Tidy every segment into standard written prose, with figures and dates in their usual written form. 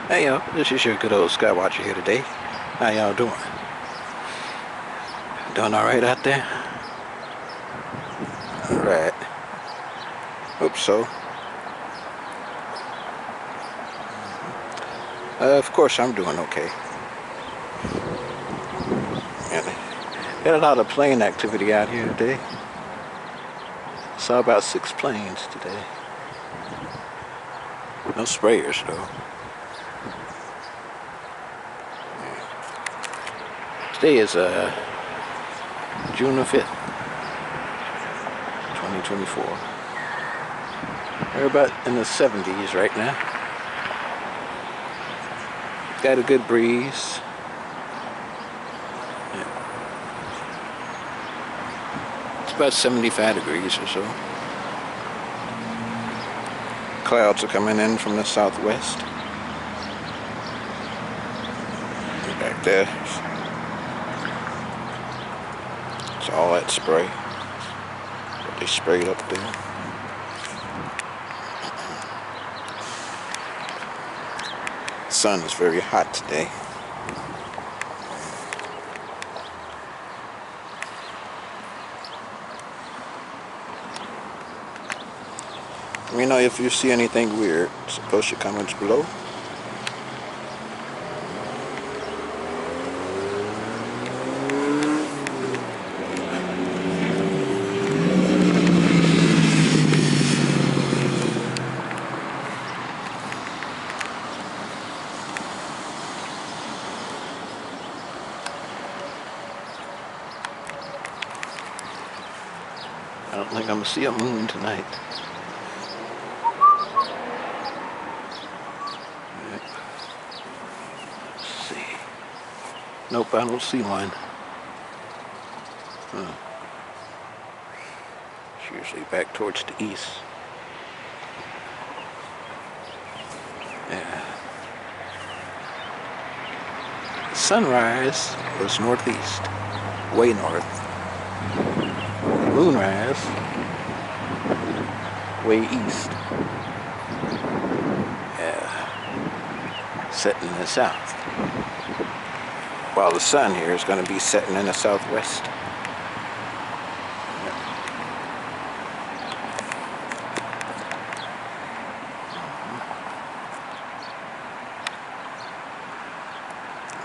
Hey y'all, this is your good old Skywatcher here today. How y'all doing? Doing alright out there? Alright. Hope so. Of course I'm doing okay. And had a lot of plane activity out here today. Saw about 6 planes today. No sprayers though. Today is June the 5th, 2024. We're about in the 70s right now. Got a good breeze. Yeah. It's about 75 degrees or so. Clouds are coming in from the southwest. And back there, it's all that spray. What they sprayed up there. The sun is very hot today. Let me know if you see anything weird. So post your comments below. I don't think I'm gonna see a moon tonight. Let's see. Nope, I don't see one. It's usually back towards the east. Yeah. The sunrise was northeast, way north. Moonrise, way east. Yeah. Setting in the south. While the sun here is going to be setting in the southwest.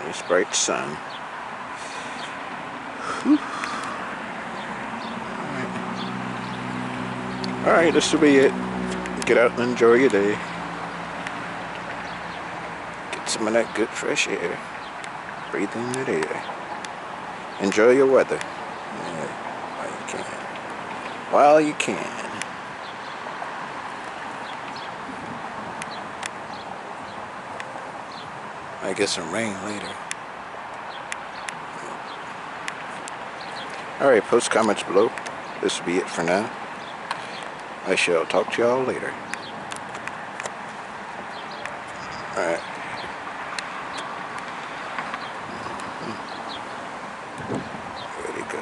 Nice bright sun. Alright, this will be it. Get out and enjoy your day. Get some of that good fresh air. Breathe in that air. Enjoy your weather. Yeah, while you can. While you can. I get some rain later. Alright, post comments below. This will be it for now. I shall talk to y'all later. Alright. Where'd he go?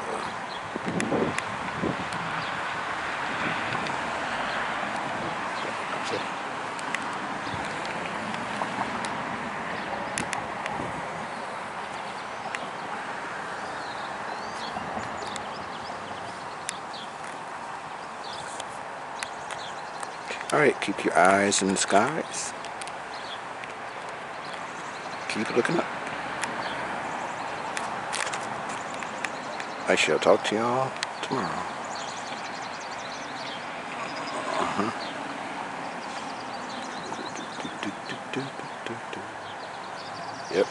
Alright, keep your eyes in the skies. Keep looking up. I shall talk to y'all tomorrow. Yep.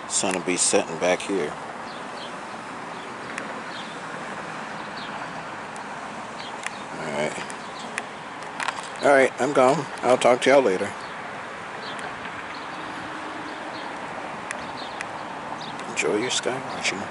Sun will be setting back here. Alright, I'm gone. I'll talk to y'all later. Enjoy your sky watching.